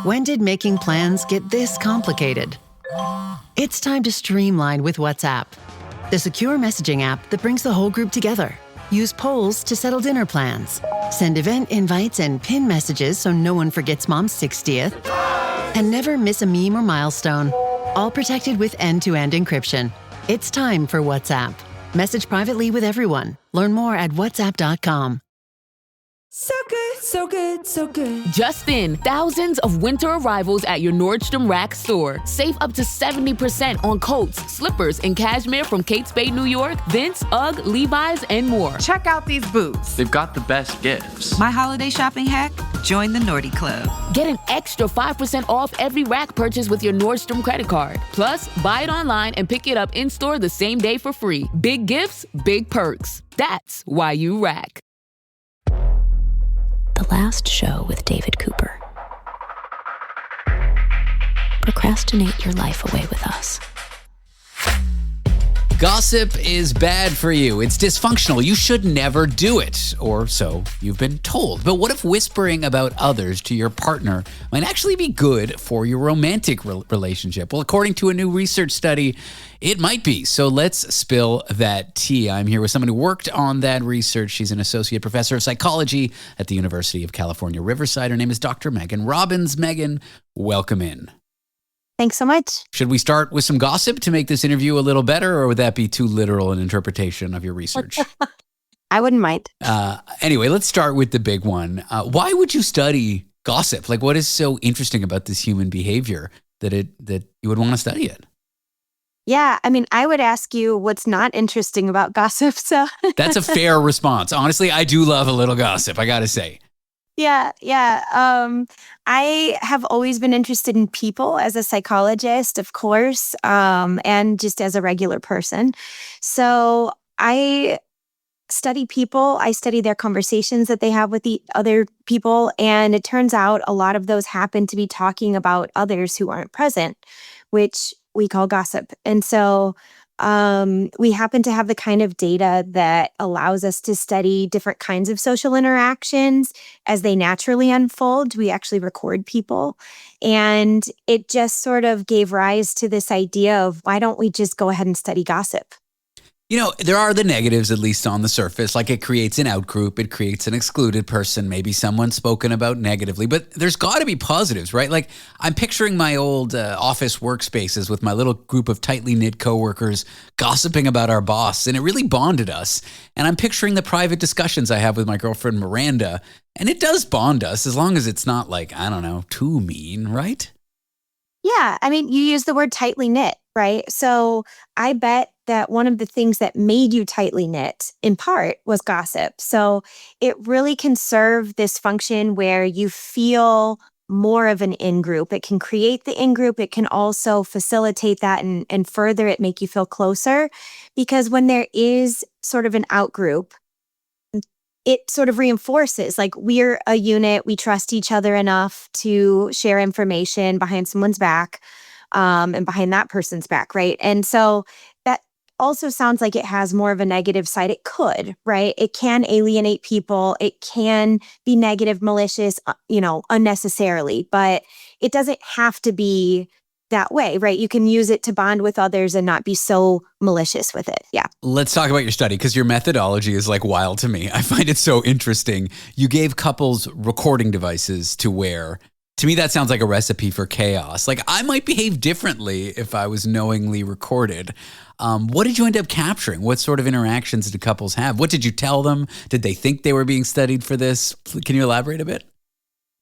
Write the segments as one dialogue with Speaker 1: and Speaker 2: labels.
Speaker 1: When did making plans get this complicated? It's time to streamline with WhatsApp, the secure messaging app that brings the whole group together. Use polls to settle dinner plans. Send event invites and pin messages so no one forgets Mom's 60th. And never miss a meme or milestone. All protected with end-to-end encryption. It's time for WhatsApp. Message privately with everyone. Learn more at whatsapp.com.
Speaker 2: So good, so good, so good.
Speaker 3: Just in, thousands of winter arrivals at your Nordstrom Rack store. Save up to 70% on coats, slippers, and cashmere from Kate Spade, New York, Vince, UGG, Levi's, and more.
Speaker 2: Check out these boots.
Speaker 4: They've got the best gifts.
Speaker 2: My holiday shopping hack? Join the Nordy Club.
Speaker 3: Get an extra 5% off every Rack purchase with your Nordstrom credit card. Plus, buy it online and pick it up in-store the same day for free. Big gifts, big perks. That's why you Rack.
Speaker 5: The last show with David Cooper. Procrastinate your life away with us.
Speaker 6: Gossip is bad for you. It's dysfunctional. You should never do it, or so you've been told. But what if whispering about others to your partner might actually be good for your romantic relationship? Well, according to a new research study, it might be. So let's spill that tea. I'm here with someone who worked on that research. She's an associate professor of psychology at the University of California, Riverside. Her name is Dr. Megan Robbins. Megan, welcome in.
Speaker 7: Thanks so much.
Speaker 6: Should we start with some gossip to make this interview a little better, or would that be too literal an interpretation of your research?
Speaker 7: I wouldn't mind.
Speaker 6: Anyway, let's start with the big one. Why would you study gossip? Like, what is so interesting about this human behavior that you would want to study it?
Speaker 7: Yeah, I mean, I would ask you what's not interesting about gossip. So
Speaker 6: That's a fair response. Honestly, I do love a little gossip, I got to say.
Speaker 7: Yeah. I have always been interested in people as a psychologist, of course, and just as a regular person. So I study people. I study their conversations that they have with the other people. And it turns out a lot of those happen to be talking about others who aren't present, which we call gossip. And so we happen to have the kind of data that allows us to study different kinds of social interactions as they naturally unfold. We actually record people. And it just sort of gave rise to this idea of why don't we just go ahead and study gossip?
Speaker 6: You know, there are the negatives, at least on the surface, like it creates an outgroup, it creates an excluded person, maybe someone spoken about negatively, but there's got to be positives, right? Like I'm picturing my old office workspaces with my little group of tightly knit coworkers gossiping about our boss, and it really bonded us. And I'm picturing the private discussions I have with my girlfriend, Miranda, and it does bond us as long as it's not like, I don't know, too mean, right?
Speaker 7: Yeah, I mean, you use the word tightly knit, right? So I bet that one of the things that made you tightly knit, in part, was gossip. So it really can serve this function where you feel more of an in-group. It can create the in-group. It can also facilitate that and further it, make you feel closer. Because when there is sort of an out-group, it sort of reinforces, like, we're a unit, we trust each other enough to share information behind someone's back, and behind that person's back, right? And so that also sounds like it has more of a negative side. It could, right? It can alienate people. It can be negative, malicious, unnecessarily, but it doesn't have to be that way, right? You can use it to bond with others and not be so malicious with it. Yeah.
Speaker 6: Let's talk about your study, because your methodology is like wild to me. I find it so interesting. You gave couples recording devices to wear. To me, that sounds like a recipe for chaos. Like, I might behave differently if I was knowingly recorded. What did you end up capturing? What sort of interactions did couples have? What did you tell them? Did they think they were being studied for this? Can you elaborate a bit?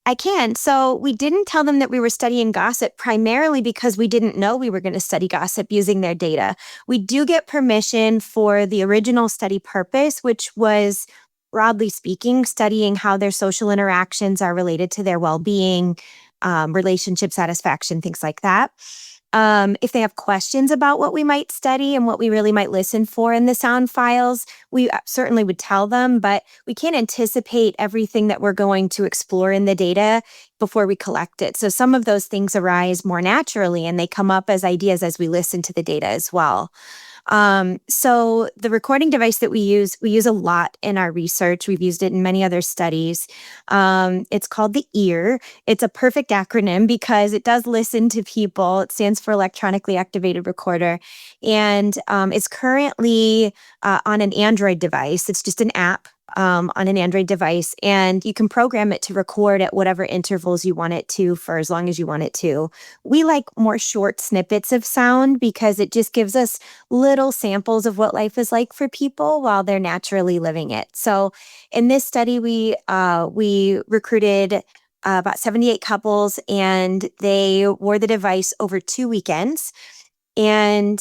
Speaker 7: I can. So we didn't tell them that we were studying gossip primarily because we didn't know we were going to study gossip using their data. We do get permission for the original study purpose, which was, broadly speaking, studying how their social interactions are related to their well-being, relationship satisfaction, things like that. If they have questions about what we might study and what we really might listen for in the sound files, we certainly would tell them, but we can't anticipate everything that we're going to explore in the data before we collect it. So some of those things arise more naturally and they come up as ideas as we listen to the data as well. So the recording device that we use a lot in our research. We've used it in many other studies. It's called the EAR. It's a perfect acronym because it does listen to people. It stands for electronically activated recorder. And it's currently on an Android device. It's just an app on an Android device, and you can program it to record at whatever intervals you want it to for as long as you want it to. We like more short snippets of sound because it just gives us little samples of what life is like for people while they're naturally living it. So in this study, we recruited about 78 couples, and they wore the device over 2 weekends. And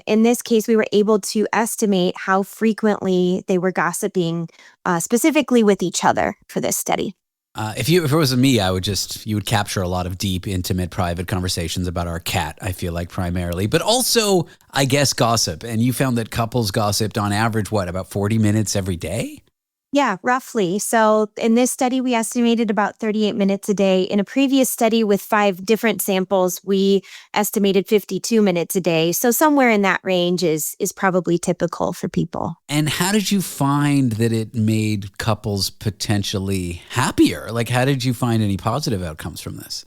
Speaker 7: in this case, we were able to estimate how frequently they were gossiping, specifically with each other for this study.
Speaker 6: If it was me, you would capture a lot of deep, intimate, private conversations about our cat, I feel like primarily, but also, I guess, gossip. And you found that couples gossiped on average, about 40 minutes every day?
Speaker 7: Yeah, roughly. So in this study, we estimated about 38 minutes a day. In a previous study with 5 different samples, we estimated 52 minutes a day. So somewhere in that range is probably typical for people.
Speaker 6: And how did you find that it made couples potentially happier? Like, how did you find any positive outcomes from this?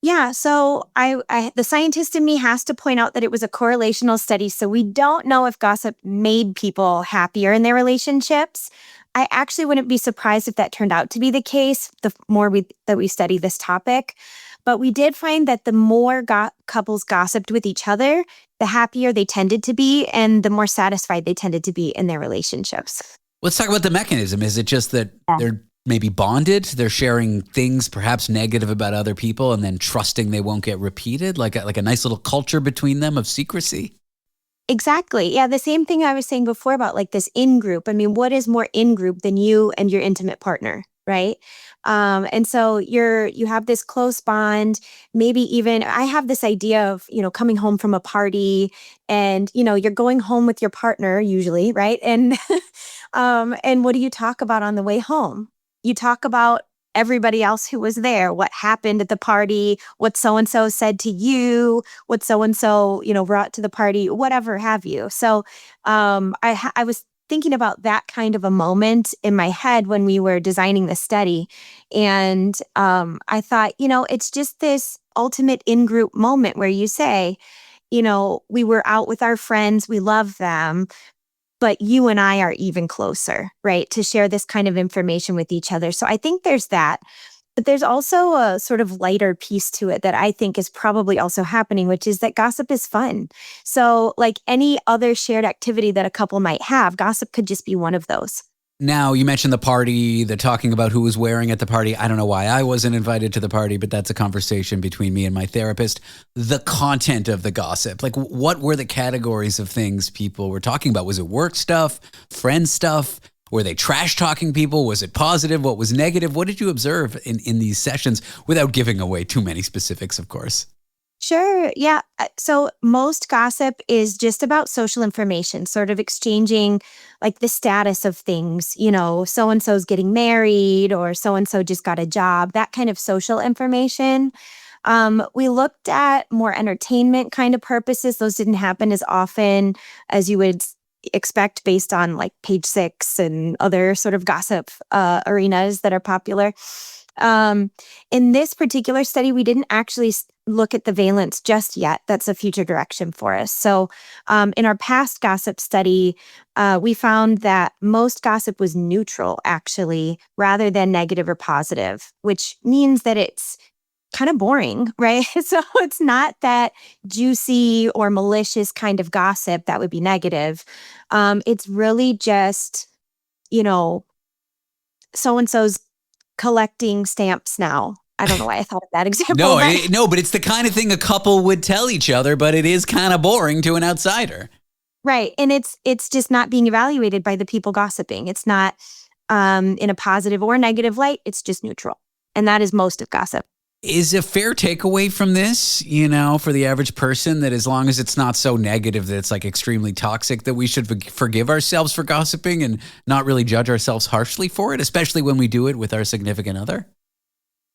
Speaker 7: Yeah, so the scientist in me has to point out that it was a correlational study, so we don't know if gossip made people happier in their relationships. I actually wouldn't be surprised if that turned out to be the case the more that we study this topic. But we did find that the more couples gossiped with each other, the happier they tended to be and the more satisfied they tended to be in their relationships.
Speaker 6: Let's talk about the mechanism. Is it just that they're maybe bonded? They're sharing things perhaps negative about other people and then trusting they won't get repeated, like a nice little culture between them of secrecy?
Speaker 7: Exactly. Yeah, the same thing I was saying before about like this in-group. I mean, what is more in-group than you and your intimate partner, right? And so you have this close bond. Maybe even I have this idea of, coming home from a party and, you're going home with your partner usually, right? And and what do you talk about on the way home? You talk about everybody else who was there, what happened at the party, what so-and-so said to you, what so-and-so, brought to the party, whatever have you. So I was thinking about that kind of a moment in my head when we were designing the study. And I thought, it's just this ultimate in-group moment where you say, we were out with our friends, we love them, but you and I are even closer, right, to share this kind of information with each other. So I think there's that. But there's also a sort of lighter piece to it that I think is probably also happening, which is that gossip is fun. So like any other shared activity that a couple might have, gossip could just be one of those.
Speaker 6: Now, you mentioned the party, the talking about who was wearing at the party. I don't know why I wasn't invited to the party, but that's a conversation between me and my therapist. The content of the gossip, like what were the categories of things people were talking about? Was it work stuff, friend stuff? Were they trash talking people? Was it positive? What was negative? What did you observe in these sessions without giving away too many specifics, of course?
Speaker 7: Sure. Yeah. So most gossip is just about social information, sort of exchanging like the status of things, so-and-so's getting married or so-and-so just got a job, that kind of social information. We looked at more entertainment kind of purposes. Those didn't happen as often as you would expect based on like Page Six and other sort of gossip arenas that are popular. In this particular study, we didn't actually look at the valence just yet. That's a future direction for us. So in our past gossip study, we found that most gossip was neutral, actually, rather than negative or positive, which means that it's kind of boring, right? So it's not that juicy or malicious kind of gossip that would be negative. It's really just, so-and-so's collecting stamps now. I don't know why I thought of that example.
Speaker 6: No, but it's the kind of thing a couple would tell each other, but it is kind of boring to an outsider.
Speaker 7: Right. And it's just not being evaluated by the people gossiping. It's not in a positive or negative light. It's just neutral. And that is most of gossip.
Speaker 6: Is a fair takeaway from this, for the average person, that as long as it's not so negative that it's like extremely toxic, that we should forgive ourselves for gossiping and not really judge ourselves harshly for it, especially when we do it with our significant other?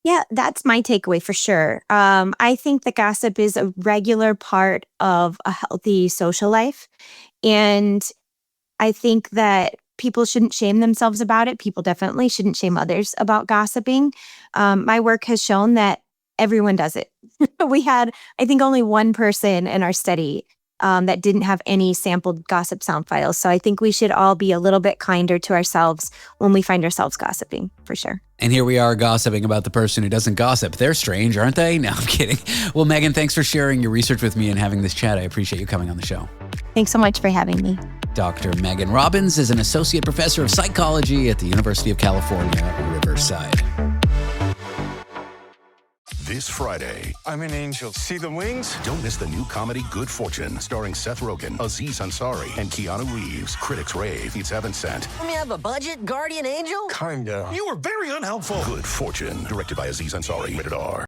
Speaker 7: Yeah, that's my takeaway for sure. I think that gossip is a regular part of a healthy social life. And I think that people shouldn't shame themselves about it. People definitely shouldn't shame others about gossiping. My work has shown that everyone does it. We had, I think, only one person in our study that didn't have any sampled gossip sound files. So I think we should all be a little bit kinder to ourselves when we find ourselves gossiping, for sure.
Speaker 6: And here we are gossiping about the person who doesn't gossip. They're strange, aren't they? No, I'm kidding. Well, Megan, thanks for sharing your research with me and having this chat. I appreciate you coming on the show.
Speaker 7: Thanks so much for having me.
Speaker 6: Dr. Megan Robbins is an associate professor of psychology at the University of California, Riverside.
Speaker 8: This Friday,
Speaker 9: I'm an angel. See the wings?
Speaker 8: don't miss the new comedy Good Fortune, starring Seth Rogen, Aziz Ansari, and Keanu Reeves. Critics rave. It's Heaven Sent.
Speaker 10: Let me have a budget, guardian angel?
Speaker 9: Kinda.
Speaker 8: You were very unhelpful. Good Fortune, directed by Aziz Ansari. Rated R.